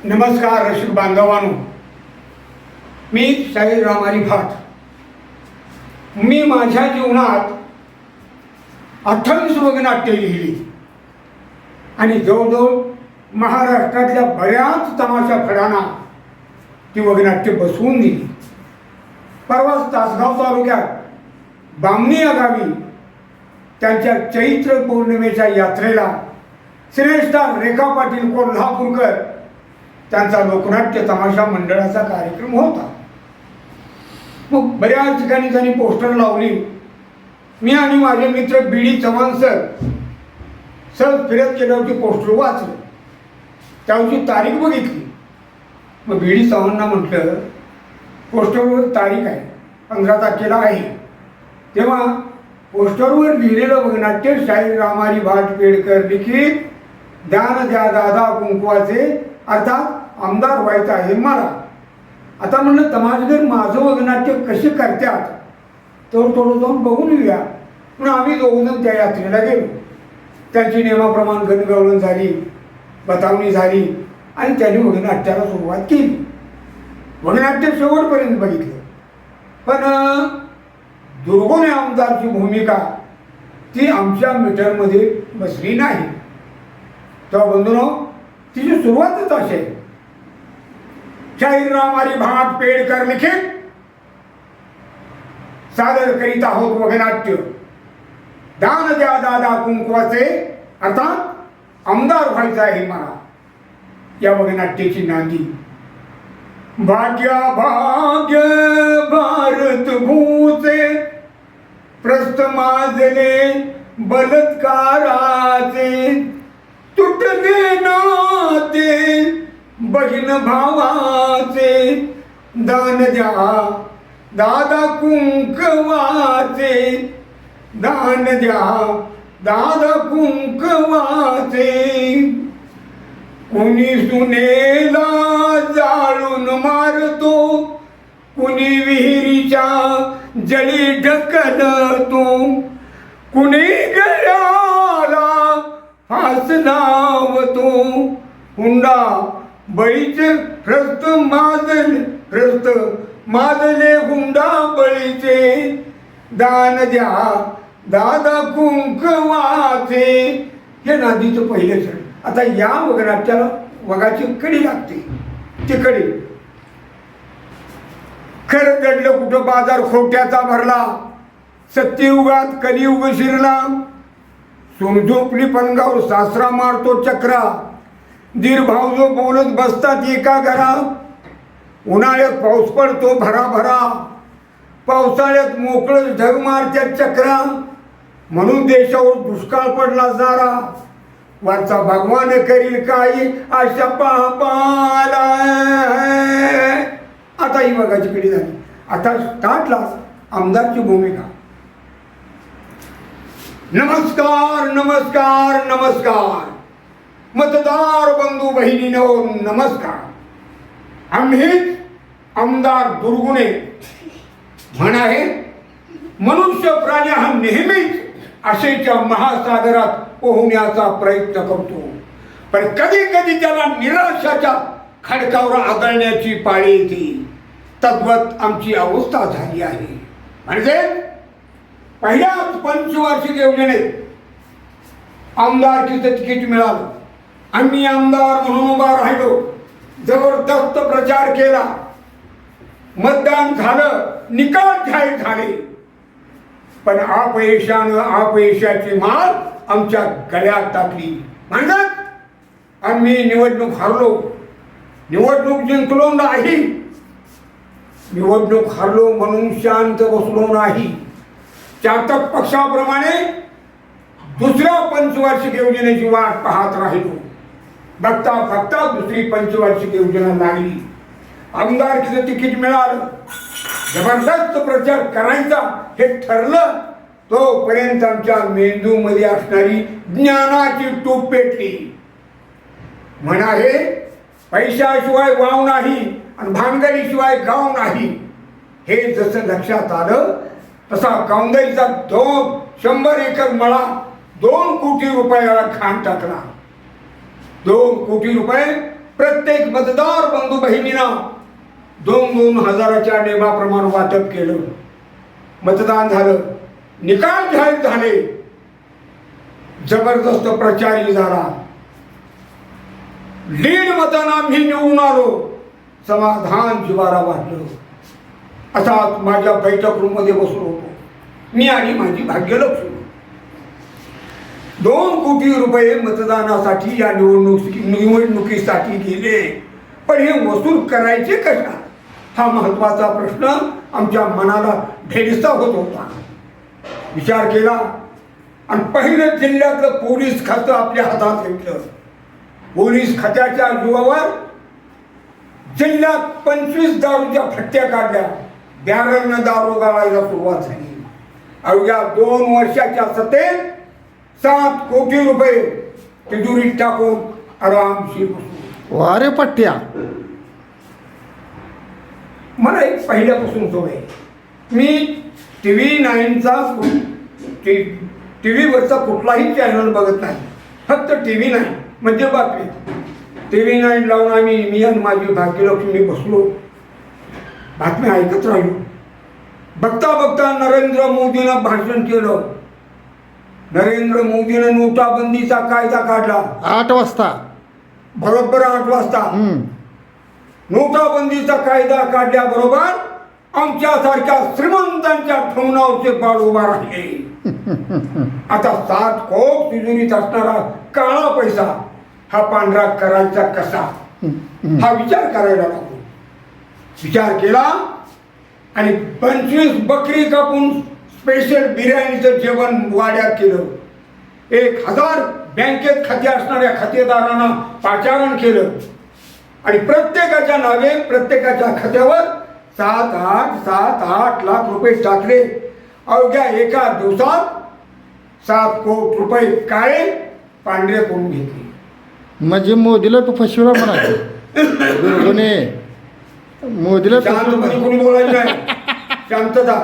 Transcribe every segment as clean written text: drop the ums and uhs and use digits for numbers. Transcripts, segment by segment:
नमस्कार रसिक बांधवांनो, मी शाहीरराम अरिफात. मी माझ्या जीवनात 28 वगनाट्ये लिहिली आणि जवळजवळ महाराष्ट्रातल्या बऱ्याच तमाशा फडांना ती वगनाट्ये बसवून दिली. परवाच तासगाव तालुक्यात बामणी या गावी त्यांच्या चैत्र पौर्णिमेच्या यात्रेला श्रेष्ठा रेखा पाटील कोल्हापूरकर त्यांचा लोकनाट्य तमाशा मंडळाचा कार्यक्रम होता. मग बऱ्याच ठिकाणी त्यांनी पोस्टर लावली. मी आणि माझे मित्र बीडी चव्हाण सर फिरत गेल्यावरती पोस्टर वाचलं. त्यावरची तारीख बघितली. मग बीडी चव्हाणांना म्हटलं, पोस्टरवर तारीख आहे 15 तारखेला आहे. तेव्हा पोस्टरवर लिहिलेलं वगनाट्य शाहीरराम अरिफात पेडकर लिखित दान द्या दादा कुंकवाचे, अर्थात आमदार व्हायचं आहे मला. आता म्हणलं तमाशगर माझं वगनाट्य कसे करतात तर थोडं जाऊन बघून येऊया. म्हणून आम्ही दोघंजण त्या यात्रेला गेलो. त्यांची नियमाप्रमाणे गणगवळण झाली, बतावणी झाली आणि त्यांनी वगनाट्याला सुरुवात केली. वगनाट्य शेवटपर्यंत बघितलं. पण दुर्गुणे आमदारची भूमिका ती आमच्या मीटरमध्ये बसली नाही. तेव्हा बंधूंनो, तिची सुरुवातच अशी आहे. शाहीरराम अरिफात पेडकर लिखित सादर करीत आहोत वगनाट्य दान द्या दादा कुंकवाचे, अर्थात आमदार व्हायचं आहे मला. या वगनाट्याची नांदी. भाग्या भाग्य भारत भूचे प्रस्त माजले बलात्काराचे, तुटले नाते बहीण भावाचे, दान द्या दादा कुंकवाचे, दान द्या दादा कुंकवाचे. कुणी सुनेला जाळून मारतो, कुणी विहिरीच्या जळी ढकलतो, कुणी गळ्याला फास लावतो. हुंडा बळीचे प्रस्त माजले हुंडा बळीचे, दान द्या दादा कुंकवाचे. हे नांदीचं पहिलं चरण. आता या वगनाट्याला वगाची कडी लागते. ती कडी खरं दडलं कुठं बाजार खोट्याचा भरला, सत्ययुगात कलियुग शिरला. सोनझोपली पणगाव सासरा मारतो चक्रा, दीर भाऊजो बोलत बसतात एका घरा. उन्हाळ्यात पाऊस पडतो भराभरा, पावसाळ्यात मोकळं ढग मारत्यात चक्रा. म्हणून देशावर दुष्काळ पडला जरा, वरचा भगवान करील काही अशा पापाला. आता ही बघाची पिढी झाली. आता स्टार्टला आमदारची भूमिका. नमस्कार नमस्कार नमस्कार मतदार बंधू भगिनीनो, नमस्कार. आम्हीच आमदार दुर्गुणे. म्हण आहे, मनुष्य प्राणी हा नेहमीच आशेच्या महासागरात पोहण्याचा प्रयत्न करतो, पण कधी कधी त्याला निराशाच्या खडकावर आदळण्याची पाळी येते. तद्वत आमची अवस्था झाली आहे. म्हणजे पहिल्याच पंचवार्षिक योजनेत आमदारकीचं तिकीट मिळालं. आम्ही आमदार म्हणून उभा राहिलो. जबरदस्त प्रचार केला. मतदान झालं, निकाल जाहीर झाले. पण अपयशाची माळ आमच्या गळ्यात टाकली. म्हणतात आम्ही निवडणूक हारलो. निवडणूक जिंकलो नाही. निवडणूक हारलो म्हणून शांत बसलो नाही. चातक पक्षाप्रमाणे दुसऱ्या पंचवार्षिक योजनेची वाट पाहत राहिलो. बघता बघता दुसरी पंचवार्षिक योजना लागली. आमदारकीचं तिकीट मिळालं. जबरदस्त प्रचार करायचा हे ठरलं. तोपर्यंत आमच्या मेंदूमध्ये असणारी ज्ञानाची टूप पेटली. म्हण आहे, पैशाशिवाय वाव नाही आणि भानगडीशिवाय गाव नाही. हे जसं लक्षात आलं तसा कांदळीचा 100 एकर मळा 2 कोटी रुपयाला खाण टाकला. 2 कोटी रुपये प्रत्येक मतदार बंधू बहिणींना 2-2 हजाराच्या नियमाप्रमाणे वाटप केलं. मतदान झालं, निकाल जाहीर झाले, जबरदस्त प्रचारही झाला. लीड मतांना आम्ही निवडून आलो, समाधान जिवारा वाटलं. असा माझ्या बैठक रूम मध्ये बसलो होतो मी आणि माझी भाग्यलक्ष्मी. 2 कोटी रुपये मतदानासाठी या निवडणुकीसाठी गेले, पण हे वसूल करायचे कशा हा महत्वाचा प्रश्न आमच्या मनाला भेडसा होत होता. विचार केला आणि पहिलं जिल्ह्यातलं पोलीस खातं आपल्या हातात घेतलं. पोलीस खात्याच्या जीवावर जिल्ह्यात 25 दारूच्या फट्ट्या काढल्या. बॅरलनं दारू गाळायला सुरुवात झाली. अवघ्या 2 वर्षाच्या सत्तेत 7 कोटी रुपये तिजोरीत टाकून आरामशीर बसलो. वारे पट्ट्या. मला एक पहिल्यापासून सवय, मी TV9चा TV वरचा कुठलाही चॅनल बघत नाही, फक्त TV9 म्हणजे बातमी. TV9 लावून मी आणि माझी भाग्यलक्ष्मी बसलो, बातम्या ऐकत राहिलो. बघता बघता नरेंद्र मोदीनं भाषण केलं. नरेंद्र मोदीनं नोटाबंदीचा कायदा काढला 8 वाजता, बरोबर 8 वाजता. नोटाबंदीचा कायदा काढल्याबरोबर आमच्यासारख्या श्रीमंतांच्या ठेवणावरचे बाळ उभा राहिले. आता 7 कोटी तिजोरीत असणारा काळा पैसा हा पांढरा करायचा कसा हा विचार करायला लागलो. विचार केला आणि 25 बकरी कापून स्पेशल बिर्याणीचं जेवण वाड्यात केलं. 1000 बँकेत खाते असणाऱ्या खातेदारांना पाचारण केलं आणि प्रत्येकाच्या नावे प्रत्येकाच्या खात्यावर 7-8 लाख रुपये टाकले. अवघ्या एका दिवसात 7 कोटी रुपये काळे पांढरे करून घेतले. म्हणजे मोदीला तू फसविला म्हणायचं. मोदीला शांतपणे कोणी बोलायचं नाही, शांतता.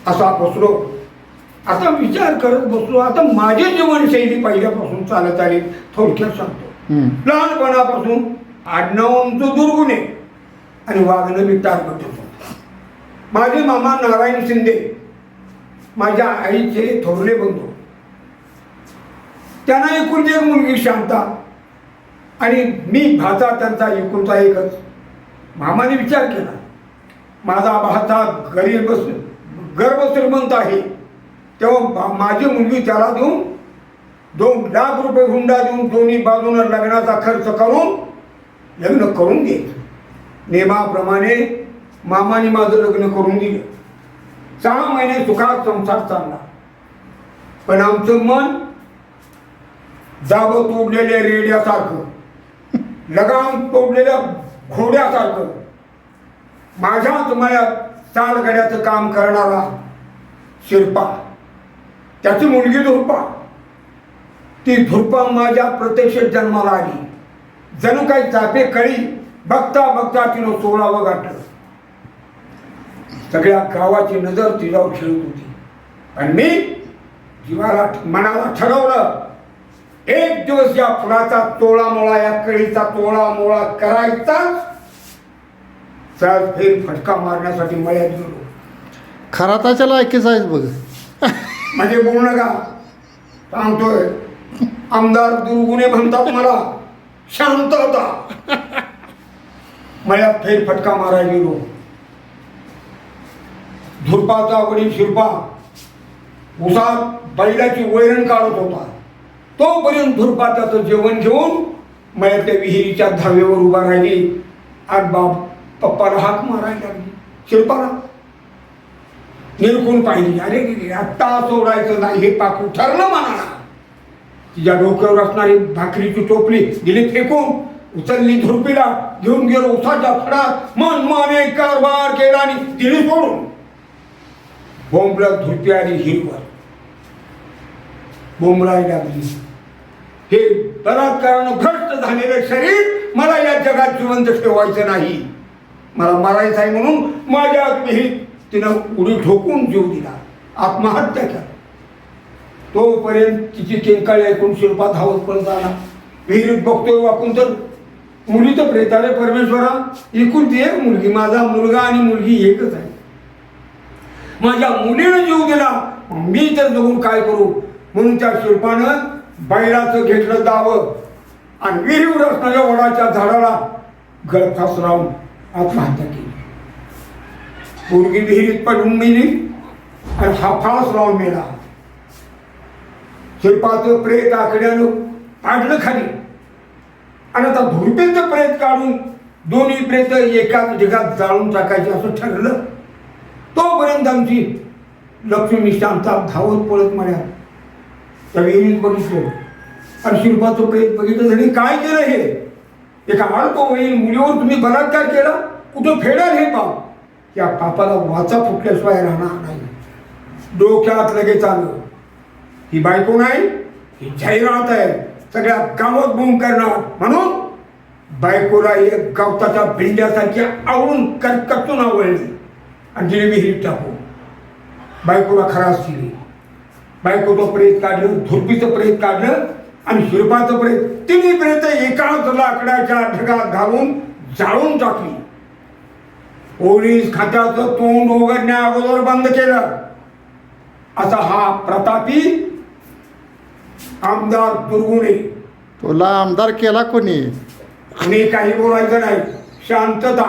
असा बसलो, आता विचार करत बसलो. आता माझी जीवनशैली पहिल्यापासून चालत आली. थोडक्यात सांगतो. लहानपणापासून आडनाव आमचं दुर्गुणे आणि वागणं मी टारगट होतो. माझे मामा नारायण शिंदे माझ्या आईचे थोरले बंधू, त्यांना एकूण एक मुलगी शांता आणि मी भाचा त्यांचा एकुलता एकच. मामाने विचार केला, माझा भाचा गर्भ श्रीमंत आहे, तेव्हा माझी मुलगी त्याला देऊन 2 लाख रुपये हुंडा देऊन दोन्ही बाजूनं लग्नाचा खर्च करून लग्न करून द्यायचं. नियमाप्रमाणे मामाने माझं लग्न करून दिलं. 6 महिने सुखात संसार चालला. पण आमचं मन जावं तोडलेल्या रेड्यासारखं, लगाम तोडलेल्या घोड्यासारखं. माझ्याच मळ्यात चालगड्याचं काम करणारा शिरपा, त्याची मुलगी धुरपा. ती धुरपा माझ्या प्रत्यक्ष जन्माला आली. जणू काही चापे कळी बघता बघता तिनं 16वं गाठलं. सगळ्या गावाची नजर तिच्यावर खेळत होती. आणि मी जीवाला मनाला ठरवलं, एक दिवस या फुलाचा तोळामोळा, या कळीचा तोळामोळा करायचा. चल फेर फटका मारण्यासाठी मळ्यात गेलो. खराताच्या लायकीच आहेस बघ. म्हणजे बोलू नका, सांगतोय. आमदार दुर्गुणे म्हणतात मला, शांत होता. मळ्यात फेर फटका मारायला गेलो. धुरपाचा वडील शिरपा उसात बैलाची वैरण काढत होता. तोपर्यंत धुरपा त्याचं जेवण घेऊन मळ्यातल्या विहिरीच्या धावेवर उभा राहिली. आज पप्पाला हाक मारायला लागली. शिरपाला निरखून पाहिली. अरे आत्ता सोडायचं नाही हे पाकू ठरलं मनाला. तिच्या डोक्यावर असणारी भाकरीची टोपली दिली फेकून, उचलली धुरपीला घेऊन गेलो उसाच्या फडात. मनमाने कारभार केला आणि दिली सोडून. बोंबलत धुरपी आली हिरवर, बोंबलाय लागली. हे बलात्कारानं भ्रष्ट झालेलं शरीर मला या जगात जिवंत ठेवायचं नाही, मला मारायचं आहे. म्हणून माझ्या विहिरीत तिनं उडी ठोकून जीव दिला, आत्महत्या केला. तोपर्यंत तिची किंकाळी ऐकून शिरपा धावत पडत आला. विहिरीत बघतोय वाकून तर मुलीचं प्रेत आले परमेश्वरा, एकुलती एक मुलगी, माझा मुलगा आणि मुलगी एकच आहे, माझ्या मुलीनं जीव दिला, मी तर जगून काय करू. म्हणून त्या शिल्पानं बैलाचं घेतलं दावं आणि विहिरीवर असणाऱ्या वडाच्या झाडाला गळफास लावून आत्महत्या केली. पोरगी विहिरीत पडून मेली आणि हा फास लावून मेला. शिल्पाचं प्रेत आकड्यानं पाडलं खाली आणि आता धुरपेचं प्रेत काढून दोन्ही प्रेत एकाच ढिगात जाळून टाकायचे असं ठरलं. तोपर्यंत आमची लक्ष्मी शांता धावत पळत म्हणा त्या विहिरीत बघितलं आणि शिल्पाचं प्रेत बघितलं. त्यांनी काय केलं हे? एका अल्पवयीन मुलीवर तुम्ही बलात्कार केला, कुठं फेडाल हे पाप? या पापाला वाचा फुटल्याशिवाय राहणार नाही. डोक्यात लगेच आलं, ही बायको नाही, ही जाहिरात आहे, सगळ्या गावात बूम करणार. म्हणून बायकोला एक गवताच्या भिंड्यासारखी आवळून कचून आवळली आणि तिने विहिरीत टाकू. बायकोला खरास केली. बायकोचं प्रेत काढलं, धुरपीचं प्रेत काढलं आणि शिल्पाचं प्रेत, तिन्ही प्रेत एकाच लाकडाच्या ढगात घालून जाळून टाकली. पोलीस खात्याचं तोंड उघडण्या अगोदर बंद केलं. असा हा प्रतापी आमदार दुर्गुणे. तुला आमदार केला कोणी? आणि काही बोलायचं नाही, शांतता.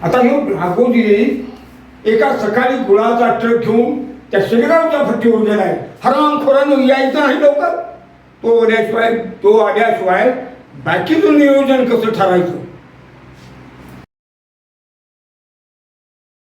आता हे भागवती एका सकाळी गुळाचा ट्रक घेऊन त्या शेगावच्या भट्टीवर गेलाय. हरामखोरानं यायचं नाही लवकर. तो आल्याशिवाय बाकीचं नियोजन कसं ठरायचं?